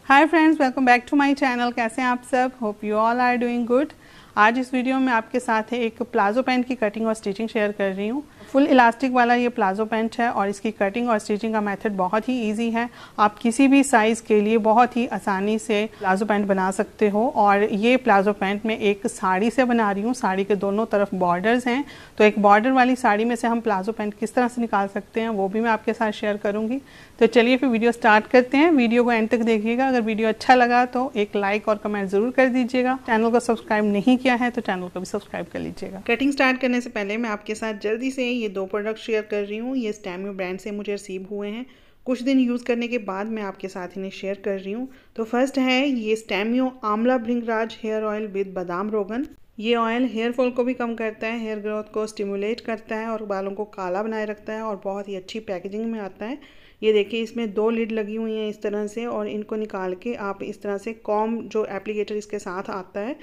Hi friends, welcome back to my channel. कैसे हैं आप सब? Hope you all are doing good. आज इस वीडियो में आपके साथ एक प्लाजो पैंट की कटिंग और स्टिचिंग शेयर कर रही हूँ। फुल इलास्टिक वाला ये प्लाजो पैंट है और इसकी कटिंग और स्टिचिंग का मेथड बहुत ही इजी है। आप किसी भी साइज़ के लिए बहुत ही आसानी से प्लाजो पैंट बना सकते हो। और ये प्लाजो पैंट मैं एक साड़ी से बना रही हूँ। साड़ी के दोनों तरफ बॉर्डर्स हैं, तो एक बॉर्डर वाली साड़ी में से हम प्लाजो पैंट किस तरह से निकाल सकते हैं वो भी मैं आपके साथ शेयर करूँगी। तो चलिए फिर वीडियो स्टार्ट करते हैं। वीडियो को एंड तक देखिएगा। अगर वीडियो अच्छा लगा तो एक लाइक और कमेंट ज़रूर कर दीजिएगा। चैनल को सब्सक्राइब नहीं किया है तो चैनल को भी सब्सक्राइब कर लीजिएगा। कटिंग स्टार्ट करने से पहले मैं आपके साथ जल्दी से ये दो प्रोडक्ट शेयर कर रही हूँ। ये स्टैम्यो ब्रांड से मुझे रिसीव हुए हैं। कुछ दिन यूज़ करने के बाद मैं आपके साथ इन्हें शेयर कर रही हूँ। तो फर्स्ट है ये स्टैम्यो आंवला भृंगराज हेयर ऑयल विद बादाम रोगन। ये ऑयल हेयर फॉल को भी कम करता है, हेयर ग्रोथ को स्टिमुलेट करता है और बालों को काला बनाए रखता है और बहुत ही अच्छी पैकेजिंग में आता है। ये देखिए, इसमें दो लिड लगी हुई हैं इस तरह से, और इनको निकाल के आप इस तरह से कॉम जो एप्लीकेटर इसके साथ आता है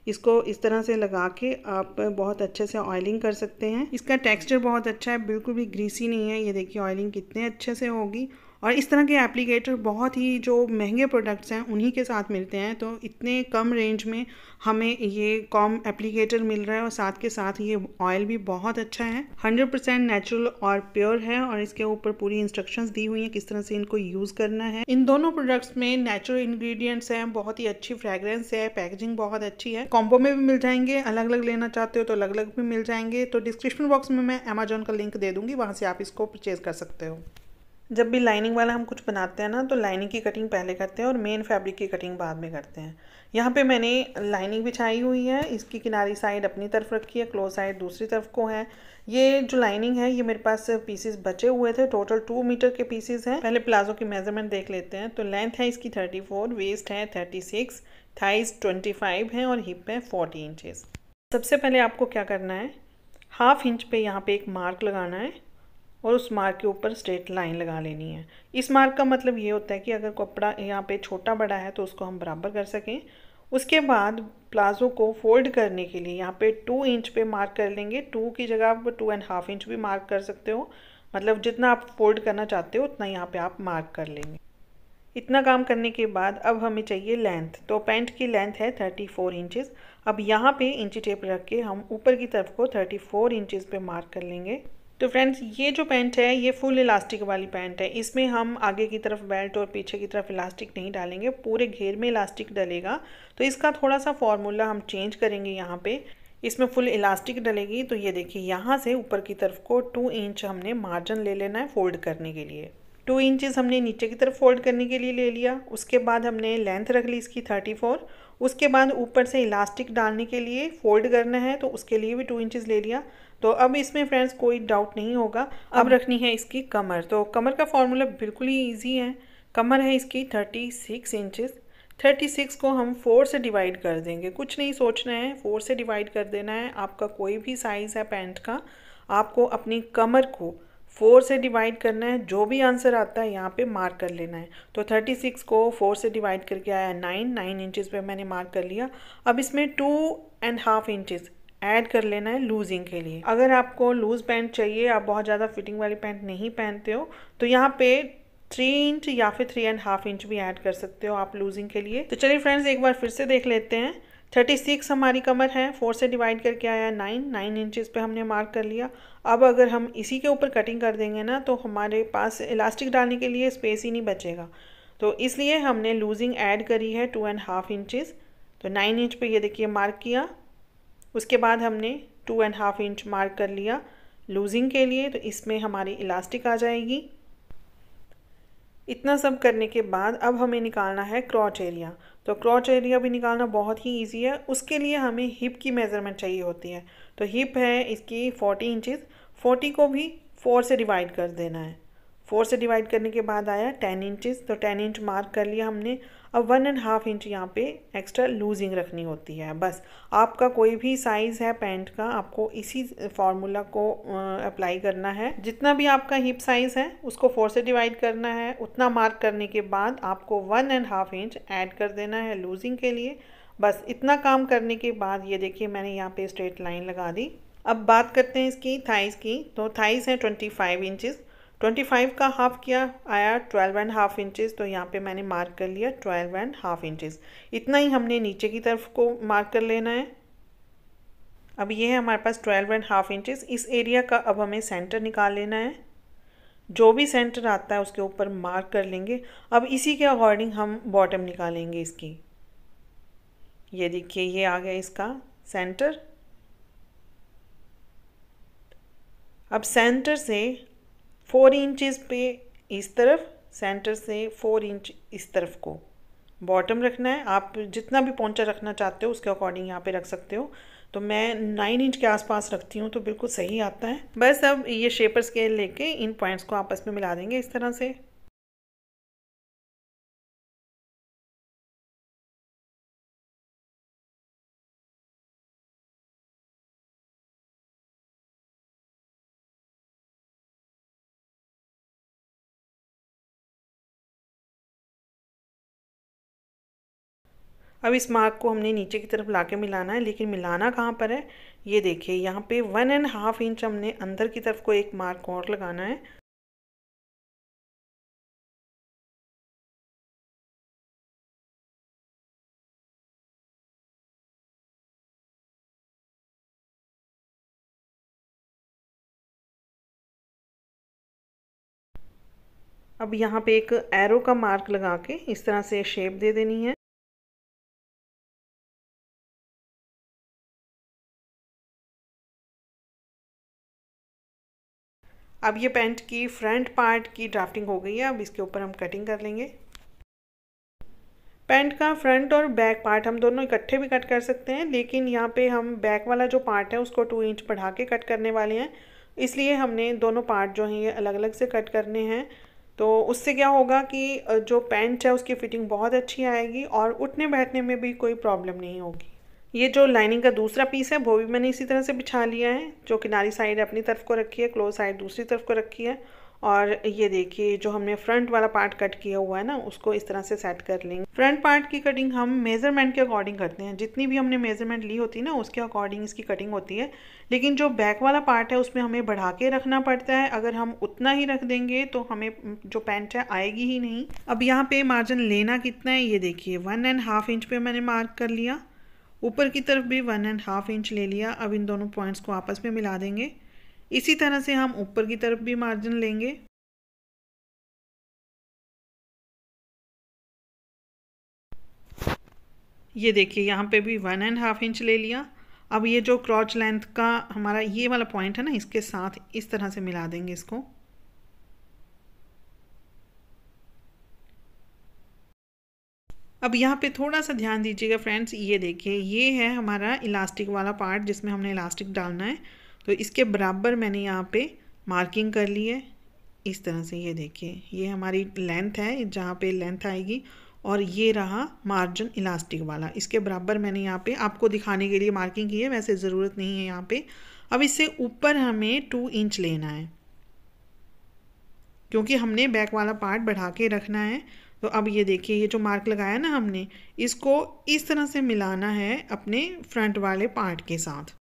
इसको इस तरह से लगा के आप बहुत अच्छे से ऑयलिंग कर सकते हैं। इसका टेक्सचर बहुत अच्छा है, बिल्कुल भी ग्रीसी नहीं है। ये देखिए ऑयलिंग कितने अच्छे से होगी। और इस तरह के एप्लीकेटर बहुत ही जो महंगे प्रोडक्ट्स हैं उन्हीं के साथ मिलते हैं। तो इतने कम रेंज में हमें ये कॉम एप्लीकेटर मिल रहा है और साथ के साथ ये ऑयल भी बहुत अच्छा है। 100% नेचुरल और प्योर है और इसके ऊपर पूरी इंस्ट्रक्शंस दी हुई हैं किस तरह से इनको यूज़ करना है। इन दोनों प्रोडक्ट्स में नेचुरल इंग्रेडिएंट्स हैं, बहुत ही अच्छी फ्रेग्रेंस है, पैकेजिंग बहुत अच्छी है। कॉम्बो में भी मिल जाएंगे, अलग अलग लेना चाहते हो तो अलग अलग भी मिल जाएंगे। तो डिस्क्रिप्शन बॉक्स में मैं अमेजोन का लिंक दे दूँगी, वहाँ से आप इसको परचेज़ कर सकते हो। जब भी लाइनिंग वाला हम कुछ बनाते हैं ना, तो लाइनिंग की कटिंग पहले करते हैं और मेन फैब्रिक की कटिंग बाद में करते हैं। यहाँ पे मैंने लाइनिंग बिछाई हुई है, इसकी किनारी साइड अपनी तरफ रखी है, क्लोज साइड दूसरी तरफ को है। ये जो लाइनिंग है ये मेरे पास पीसेस बचे हुए थे, टोटल 2 मीटर के पीसेस हैं। पहले प्लाजो की मेजरमेंट देख लेते हैं। तो लेंथ है इसकी 34, वेस्ट है 36, थाइज 25 है और हिप है 40 इंचेस। सबसे पहले आपको क्या करना है, 1/2 इंच पे यहाँ पे एक मार्क लगाना है और उस मार्क के ऊपर स्ट्रेट लाइन लगा लेनी है। इस मार्क का मतलब ये होता है कि अगर कपड़ा यहाँ पे छोटा बड़ा है तो उसको हम बराबर कर सकें। उसके बाद प्लाजो को फोल्ड करने के लिए यहाँ पे 2 इंच पे मार्क कर लेंगे। 2 की जगह आप 2.5 इंच भी मार्क कर सकते हो, मतलब जितना आप फोल्ड करना चाहते हो उतना यहाँ पे आप मार्क कर लेंगे। इतना काम करने के बाद अब हमें चाहिए लेंथ। तो पैंट की लेंथ है 34 इंचेस। अब यहाँ पे इंची टेप रख के हम ऊपर की तरफ को 34 इंचेस पे मार्क कर लेंगे। तो फ्रेंड्स, ये जो पैंट है ये फुल इलास्टिक वाली पैंट है। इसमें हम आगे की तरफ बेल्ट और पीछे की तरफ इलास्टिक नहीं डालेंगे, पूरे घेर में इलास्टिक डलेगा। तो इसका थोड़ा सा फॉर्मूला हम चेंज करेंगे। यहाँ पे इसमें फुल इलास्टिक डलेगी। तो ये देखिए, यहाँ से ऊपर की तरफ को 2 इंच हमने मार्जिन ले लेना है फोल्ड करने के लिए। 2 इंचेस हमने नीचे की तरफ फोल्ड करने के लिए ले लिया। उसके बाद हमने लेंथ रख ली इसकी 34। उसके बाद ऊपर से इलास्टिक डालने के लिए फोल्ड करना है, तो उसके लिए भी 2 इंचेस ले लिया। तो अब इसमें फ्रेंड्स कोई डाउट नहीं होगा। अब रखनी है इसकी कमर। तो कमर का फॉर्मूला बिल्कुल ही ईजी है। कमर है इसकी 36 इंचेस। 36 को हम 4 से डिवाइड कर देंगे। कुछ नहीं सोचना है, 4 से डिवाइड कर देना है। आपका कोई भी साइज़ है पैंट का, आपको अपनी कमर को 4 से डिवाइड करना है। जो भी आंसर आता है यहाँ पे मार्क कर लेना है। तो 36 को 4 से डिवाइड करके आया 9 इंचेस पे मैंने मार्क कर लिया। अब इसमें 2.5 इंचेस ऐड कर लेना है लूजिंग के लिए। अगर आपको लूज़ पैंट चाहिए, आप बहुत ज़्यादा फिटिंग वाली पैंट नहीं पहनते हो, तो यहाँ पे 3 इंच या फिर 3.5 इंच भी ऐड कर सकते हो आप लूजिंग के लिए। तो चलिए फ्रेंड्स, एक बार फिर से देख लेते हैं। 36 हमारी कमर है, 4 से डिवाइड करके आया 9 इंचेस पे हमने मार्क कर लिया। अब अगर हम इसी के ऊपर कटिंग कर देंगे ना, तो हमारे पास इलास्टिक डालने के लिए स्पेस ही नहीं बचेगा। तो इसलिए हमने लूजिंग ऐड करी है 2.5 इंचेस। तो 9 इंच पे ये देखिए मार्क किया। उसके बाद हमने 2.5 इंच मार्क कर लिया लूजिंग के लिए। तो इसमें हमारी इलास्टिक आ जाएगी। इतना सब करने के बाद अब हमें निकालना है क्रॉच एरिया। तो क्रॉच एरिया भी निकालना बहुत ही इजी है। उसके लिए हमें हिप की मेज़रमेंट चाहिए होती है। तो हिप है इसकी 40 इंचेस। 40 को भी 4 से डिवाइड कर देना है। 4 से डिवाइड करने के बाद आया 10 इंचेस। तो 10 इंच मार्क कर लिया हमने। अब 1.5 इंच यहाँ पे एक्स्ट्रा लूजिंग रखनी होती है। बस आपका कोई भी साइज़ है पैंट का, आपको इसी फार्मूला को अप्लाई करना है। जितना भी आपका हिप साइज़ है उसको 4 से डिवाइड करना है। उतना मार्क करने के बाद आपको 1.5 इंच ऐड कर देना है लूजिंग के लिए। बस इतना काम करने के बाद ये देखिए मैंने यहाँ पे स्ट्रेट लाइन लगा दी। अब बात करते हैं इसकी थाइज़ की। तो थाइज़ है 25 इंचेस। 25 का हाफ किया आया 12.5 इंचेस, तो यहाँ पे मैंने मार्क कर लिया 12.5 इंचेस। इतना ही हमने नीचे की तरफ को मार्क कर लेना है। अब ये है हमारे पास 12.5 इंचेस। इस एरिया का अब हमें सेंटर निकाल लेना है। जो भी सेंटर आता है उसके ऊपर मार्क कर लेंगे। अब इसी के अकॉर्डिंग हम बॉटम निकालेंगे इसकी। ये देखिए ये आ गया इसका सेंटर। अब सेंटर से 4 इंचेस पे इस तरफ, सेंटर से 4 इंच इस तरफ को बॉटम रखना है। आप जितना भी पोंचा रखना चाहते हो उसके अकॉर्डिंग यहाँ पे रख सकते हो। तो मैं 9 इंच के आसपास रखती हूँ तो बिल्कुल सही आता है। बस अब ये शेपर स्केल लेके इन पॉइंट्स को आपस में मिला देंगे इस तरह से। अब इस मार्क को हमने नीचे की तरफ लाके मिलाना है, लेकिन मिलाना कहाँ पर है ये देखिए, यहाँ पे 1.5 इंच हमने अंदर की तरफ को एक मार्क और लगाना है। अब यहाँ पे एक एरो का मार्क लगा के इस तरह से शेप दे देनी है। अब ये पैंट की फ्रंट पार्ट की ड्राफ्टिंग हो गई है। अब इसके ऊपर हम कटिंग कर लेंगे। पैंट का फ्रंट और बैक पार्ट हम दोनों इकट्ठे भी कट कर सकते हैं, लेकिन यहाँ पे हम बैक वाला जो पार्ट है उसको 2 इंच बढ़ा के कट करने वाले हैं। इसलिए हमने दोनों पार्ट जो हैं ये अलग अलग से कट करने हैं। तो उससे क्या होगा कि जो पैंट है उसकी फिटिंग बहुत अच्छी आएगी और उठने बैठने में भी कोई प्रॉब्लम नहीं होगी। ये जो लाइनिंग का दूसरा पीस है वो भी मैंने इसी तरह से बिछा लिया है। जो किनारी साइड अपनी तरफ को रखी है, क्लोज साइड दूसरी तरफ को रखी है। और ये देखिए जो हमने फ्रंट वाला पार्ट कट किया हुआ है ना, उसको इस तरह से सेट कर लेंगे। फ्रंट पार्ट की कटिंग हम मेज़रमेंट के अकॉर्डिंग करते हैं। जितनी भी हमने मेज़रमेंट ली होती है ना उसके अकॉर्डिंग इसकी कटिंग होती है। लेकिन जो बैक वाला पार्ट है उसमें हमें बढ़ा के रखना पड़ता है। अगर हम उतना ही रख देंगे तो हमें जो पैंट है आएगी ही नहीं। अब यहाँ पे मार्जिन लेना कितना है ये देखिए, 1.5 इंच पे मैंने मार्क कर लिया। ऊपर की तरफ भी 1.5 इंच ले लिया। अब इन दोनों पॉइंट्स को आपस में मिला देंगे। इसी तरह से हम ऊपर की तरफ भी मार्जिन लेंगे। ये देखिए यहाँ पे भी 1.5 इंच ले लिया। अब ये जो क्रॉच लेंथ का हमारा ये वाला पॉइंट है ना, इसके साथ इस तरह से मिला देंगे इसको। अब यहाँ पे थोड़ा सा ध्यान दीजिएगा फ्रेंड्स, ये देखिए ये है हमारा इलास्टिक वाला पार्ट जिसमें हमने इलास्टिक डालना है। तो इसके बराबर मैंने यहाँ पे मार्किंग कर ली है इस तरह से। ये देखिए ये हमारी लेंथ है जहाँ पे लेंथ आएगी, और ये रहा मार्जिन इलास्टिक वाला। इसके बराबर मैंने यहाँ पे आपको दिखाने के लिए मार्किंग की है, वैसे ज़रूरत नहीं है यहाँ पे। अब इससे ऊपर हमें 2 इंच लेना है क्योंकि हमने बैक वाला पार्ट बढ़ा के रखना है। तो अब ये देखिए ये जो मार्क लगाया ना हमने, इसको इस तरह से मिलाना है अपने फ्रंट वाले पार्ट के साथ।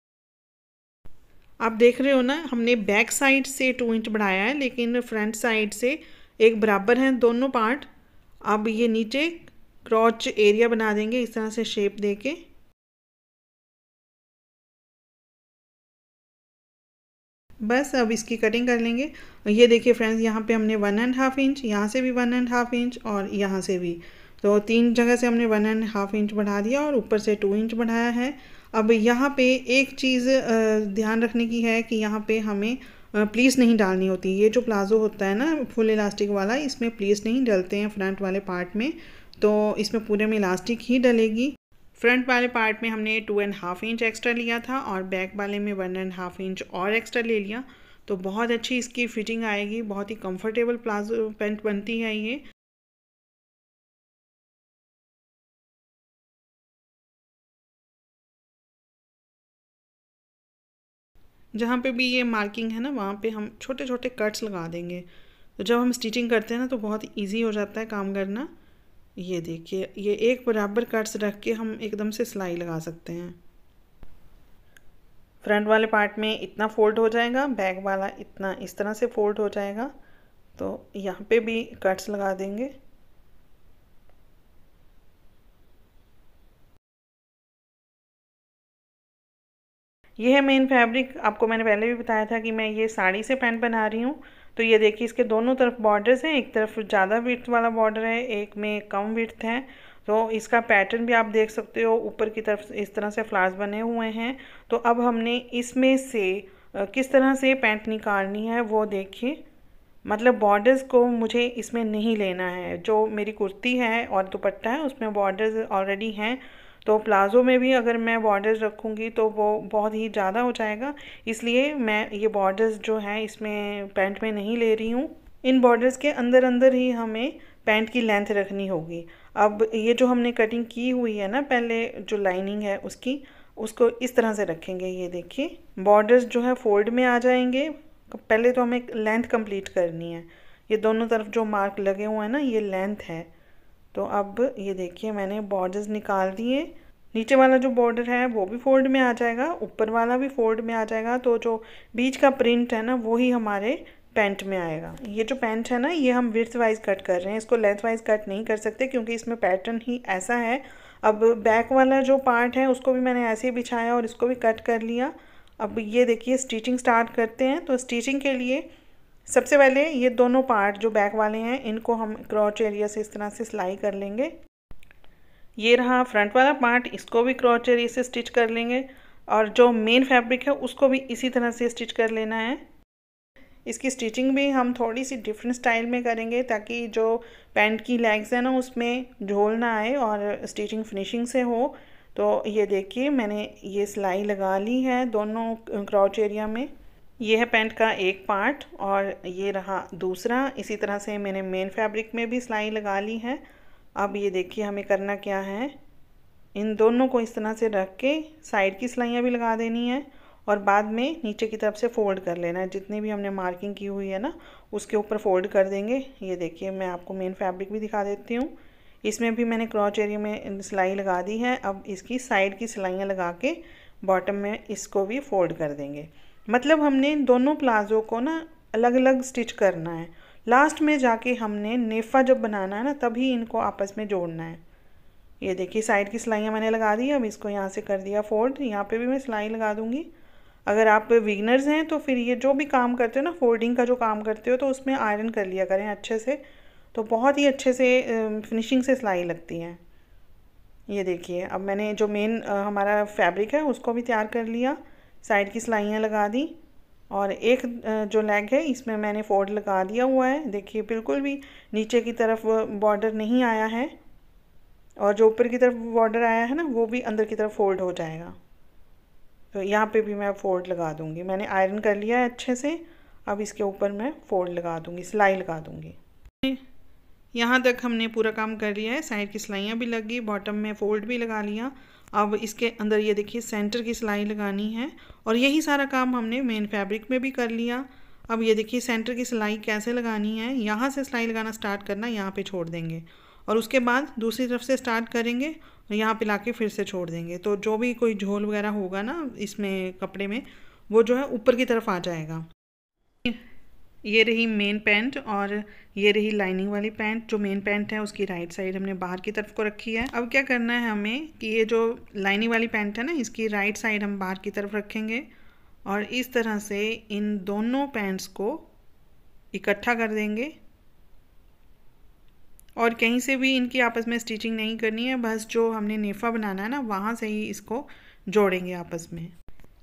आप देख रहे हो ना, हमने बैक साइड से 2 इंच बढ़ाया है लेकिन फ्रंट साइड से एक बराबर हैं दोनों पार्ट। अब ये नीचे क्रॉच एरिया बना देंगे इस तरह से शेप देके। बस अब इसकी कटिंग कर लेंगे। ये देखिए फ्रेंड्स, यहाँ पे हमने 1.5 इंच, यहाँ से भी 1.5 इंच और यहाँ से भी, तो 3 जगह से हमने 1.5 इंच बढ़ा दिया और ऊपर से 2 इंच बढ़ाया है। अब यहाँ पे एक चीज़ ध्यान रखने की है कि यहाँ पे हमें प्लीस नहीं डालनी होती। ये जो प्लाज़ो होता है ना फुल इलास्टिक वाला, इसमें प्लीस नहीं डलते हैं फ्रंट वाले पार्ट में, तो इसमें पूरे में इलास्टिक ही डलेगी। फ्रंट वाले पार्ट में हमने 2.5 इंच एक्स्ट्रा लिया था और बैक वाले में 1.5 इंच और एक्स्ट्रा ले लिया। तो बहुत अच्छी इसकी फिटिंग आएगी, बहुत ही कंफर्टेबल प्लाजो पैंट बनती है ये। जहाँ पे भी ये मार्किंग है ना वहाँ पे हम छोटे छोटे कट्स लगा देंगे। तो जब हम स्टिचिंग करते हैं ना तो बहुत ईजी हो जाता है काम करना। ये देखिए ये एक बराबर कट्स रख के हम एकदम से सिलाई लगा सकते हैं। फ्रंट वाले पार्ट में इतना फोल्ड हो जाएगा, बैक वाला इतना इस तरह से फोल्ड हो जाएगा। तो यहाँ पे भी कट्स लगा देंगे। ये है मेन फैब्रिक। आपको मैंने पहले भी बताया था कि मैं ये साड़ी से पैंट बना रही हूँ। तो ये देखिए इसके दोनों तरफ बॉर्डर्स हैं, एक तरफ ज़्यादा विड्थ वाला बॉर्डर है, एक में कम विड्थ है। तो इसका पैटर्न भी आप देख सकते हो, ऊपर की तरफ इस तरह से फ्लावर्स बने हुए हैं। तो अब हमने इसमें से किस तरह से पैंट निकालनी है वो देखिए। मतलब बॉर्डर्स को मुझे इसमें नहीं लेना है। जो मेरी कुर्ती है और दुपट्टा है उसमें बॉर्डर्स ऑलरेडी हैं, तो प्लाज़ो में भी अगर मैं बॉर्डर्स रखूँगी तो वो बहुत ही ज़्यादा हो जाएगा। इसलिए मैं ये बॉर्डर्स जो हैं इसमें पैंट में नहीं ले रही हूँ। इन बॉर्डर्स के अंदर अंदर ही हमें पैंट की लेंथ रखनी होगी। अब ये जो हमने कटिंग की हुई है ना पहले, जो लाइनिंग है उसकी, उसको इस तरह से रखेंगे। ये देखिए बॉर्डर्स जो है फोल्ड में आ जाएंगे। पहले तो हमें लेंथ कंप्लीट करनी है। ये दोनों तरफ जो मार्क लगे हुए हैं ना, ये लेंथ है। तो अब ये देखिए मैंने बॉर्डर्स निकाल दिए। नीचे वाला जो बॉर्डर है वो भी फोल्ड में आ जाएगा, ऊपर वाला भी फोल्ड में आ जाएगा। तो जो बीच का प्रिंट है ना वो ही हमारे पैंट में आएगा। ये जो पैंट है ना ये हम विड्थ वाइज कट कर रहे हैं, इसको लेंथ वाइज कट नहीं कर सकते क्योंकि इसमें पैटर्न ही ऐसा है। अब बैक वाला जो पार्ट है उसको भी मैंने ऐसे ही बिछाया और इसको भी कट कर लिया। अब ये देखिए स्टिचिंग स्टार्ट करते हैं। तो स्टिचिंग के लिए सबसे पहले ये दोनों पार्ट जो बैक वाले हैं इनको हम क्रॉच एरिया से इस तरह से सिलाई कर लेंगे। ये रहा फ्रंट वाला पार्ट, इसको भी क्रॉच एरिया से स्टिच कर लेंगे। और जो मेन फैब्रिक है उसको भी इसी तरह से स्टिच कर लेना है। इसकी स्टिचिंग भी हम थोड़ी सी डिफरेंट स्टाइल में करेंगे ताकि जो पैंट की लेग्स है ना उसमें झोल ना आए और स्टिचिंग फिनिशिंग से हो। तो ये देखिए मैंने ये सिलाई लगा ली है दोनों क्रॉच एरिया में। ये है पैंट का एक पार्ट और ये रहा दूसरा। इसी तरह से मैंने मेन फैब्रिक में भी सिलाई लगा ली है। अब ये देखिए हमें करना क्या है, इन दोनों को इस तरह से रख के साइड की सिलाइयाँ भी लगा देनी है और बाद में नीचे की तरफ से फोल्ड कर लेना है। जितनी भी हमने मार्किंग की हुई है ना उसके ऊपर फोल्ड कर देंगे। ये देखिए मैं आपको मेन फैब्रिक भी दिखा देती हूँ। इसमें भी मैंने क्रॉच एरिया में सिलाई लगा दी है। अब इसकी साइड की सिलाइयाँ लगा के बॉटम में इसको भी फोल्ड कर देंगे। मतलब हमने दोनों प्लाज़ो को ना अलग अलग स्टिच करना है। लास्ट में जाके हमने नेफा जब बनाना है ना तभी इनको आपस में जोड़ना है। ये देखिए साइड की सिलाइयाँ मैंने लगा दी। अब इसको यहाँ से कर दिया फोल्ड। यहाँ पे भी मैं सिलाई लगा दूँगी। अगर आप बिगिनर्स हैं तो फिर ये जो भी काम करते हो ना, फोल्डिंग का जो काम करते हो, तो उसमें आयरन कर लिया करें अच्छे से, तो बहुत ही अच्छे से फिनिशिंग से सिलाई लगती है। ये देखिए अब मैंने जो मेन हमारा फैब्रिक है उसको भी तैयार कर लिया, साइड की सिलाइयाँ लगा दी और एक जो लेग है इसमें मैंने फोल्ड लगा दिया हुआ है। देखिए बिल्कुल भी नीचे की तरफ बॉर्डर नहीं आया है और जो ऊपर की तरफ बॉर्डर आया है ना वो भी अंदर की तरफ फोल्ड हो जाएगा। तो यहाँ पे भी मैं फोल्ड लगा दूँगी। मैंने आयरन कर लिया है अच्छे से। अब इसके ऊपर मैं फोल्ड लगा दूँगी, सिलाई लगा दूँगी। यहाँ तक हमने पूरा काम कर लिया है। साइड की सिलाइयाँ भी लग गई, बॉटम में फोल्ड भी लगा लिया। अब इसके अंदर ये देखिए सेंटर की सिलाई लगानी है और यही सारा काम हमने मेन फैब्रिक में भी कर लिया। अब ये देखिए सेंटर की सिलाई कैसे लगानी है। यहाँ से सिलाई लगाना स्टार्ट करना, यहाँ पे छोड़ देंगे और उसके बाद दूसरी तरफ से स्टार्ट करेंगे और यहाँ पे लाके फिर से छोड़ देंगे। तो जो भी कोई झोल वगैरह होगा ना इसमें कपड़े में, वो जो है ऊपर की तरफ आ जाएगा। ये रही मेन पैंट और ये रही लाइनिंग वाली पैंट। जो मेन पैंट है उसकी राइट साइड हमने बाहर की तरफ को रखी है। अब क्या करना है हमें कि ये जो लाइनिंग वाली पैंट है ना इसकी राइट साइड हम बाहर की तरफ रखेंगे और इस तरह से इन दोनों पैंट्स को इकट्ठा कर देंगे और कहीं से भी इनकी आपस में स्टिचिंग नहीं करनी है। बस जो हमने नेफा बनाना है ना वहाँ से ही इसको जोड़ेंगे आपस में।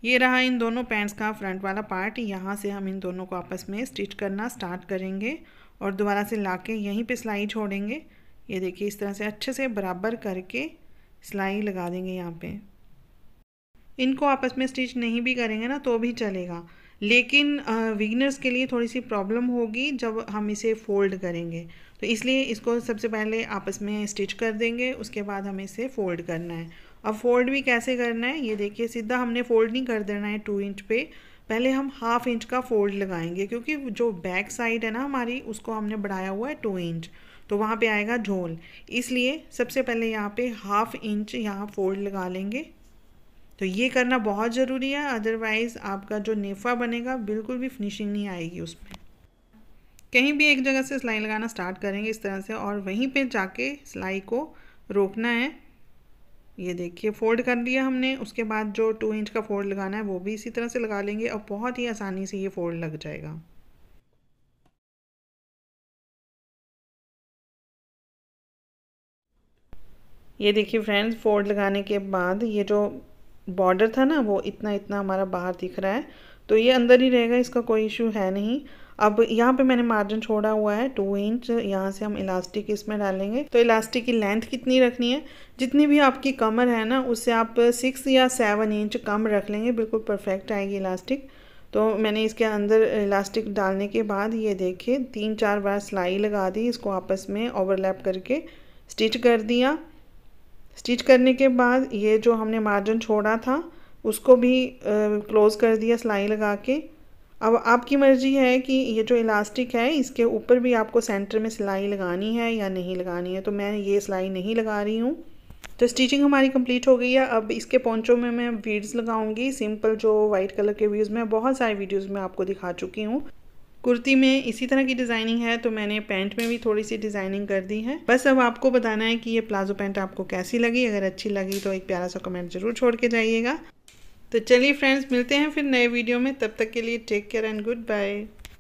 ये रहा इन दोनों पैंट्स का फ्रंट वाला पार्ट। यहाँ से हम इन दोनों को आपस में स्टिच करना स्टार्ट करेंगे और दोबारा से लाके यहीं पे सिलाई छोड़ेंगे। ये देखिए इस तरह से अच्छे से बराबर करके सिलाई लगा देंगे यहाँ पे। इनको आपस में स्टिच नहीं भी करेंगे ना तो भी चलेगा, लेकिन बिगिनर्स के लिए थोड़ी सी प्रॉब्लम होगी जब हम इसे फोल्ड करेंगे। तो इसलिए इसको सबसे पहले आपस में स्टिच कर देंगे, उसके बाद हमें इसे फ़ोल्ड करना है। अब फोल्ड भी कैसे करना है, ये देखिए सीधा हमने फ़ोल्ड नहीं कर देना है 2 इंच पे, पहले हम 1/2 इंच का फ़ोल्ड लगाएंगे क्योंकि जो बैक साइड है ना हमारी उसको हमने बढ़ाया हुआ है 2 इंच, तो वहाँ पे आएगा झोल। इसलिए सबसे पहले यहाँ पे 1/2 इंच यहाँ फ़ोल्ड लगा लेंगे। तो ये करना बहुत ज़रूरी है, अदरवाइज़ आपका जो नेफा बनेगा बिल्कुल भी फिनिशिंग नहीं आएगी उसमें। कहीं भी एक जगह से सिलाई लगाना स्टार्ट करेंगे इस तरह से और वहीं पे जाके सिलाई को रोकना है। ये देखिए फोल्ड कर लिया हमने, उसके बाद जो 2 इंच का फोल्ड लगाना है वो भी इसी तरह से लगा लेंगे और बहुत ही आसानी से ये फोल्ड लग जाएगा। ये देखिए फ्रेंड्स, फोल्ड लगाने के बाद ये जो बॉर्डर था ना वो इतना इतना हमारा बाहर दिख रहा है, तो ये अंदर ही रहेगा, इसका कोई इशू है नहीं। अब यहाँ पे मैंने मार्जिन छोड़ा हुआ है 2 इंच, यहाँ से हम इलास्टिक इसमें डालेंगे। तो इलास्टिक की लेंथ कितनी रखनी है, जितनी भी आपकी कमर है ना उससे आप 6 या 7 इंच कम रख लेंगे, बिल्कुल परफेक्ट आएगी इलास्टिक। तो मैंने इसके अंदर इलास्टिक डालने के बाद ये देखिए 3-4 बार सिलाई लगा दी, इसको आपस में ओवरलैप करके स्टिच कर दिया। स्टिच करने के बाद ये जो हमने मार्जिन छोड़ा था उसको भी क्लोज़ कर दिया सिलाई लगा के। अब आपकी मर्ज़ी है कि ये जो इलास्टिक है इसके ऊपर भी आपको सेंटर में सिलाई लगानी है या नहीं लगानी है, तो मैं ये सिलाई नहीं लगा रही हूँ। तो स्टिचिंग हमारी कंप्लीट हो गई है। अब इसके पोंचों में मैं बीड्स लगाऊंगी, सिंपल जो वाइट कलर के बीड्स में बहुत सारे वीडियोज़ में आपको दिखा चुकी हूँ। कुर्ती में इसी तरह की डिज़ाइनिंग है, तो मैंने पैंट में भी थोड़ी सी डिज़ाइनिंग कर दी है। बस अब आपको बताना है कि ये प्लाजो पैंट आपको कैसी लगी। अगर अच्छी लगी तो एक प्यारा सा कमेंट ज़रूर छोड़ के जाइएगा। तो चलिए फ्रेंड्स, मिलते हैं फिर नए वीडियो में, तब तक के लिए take care and good bye.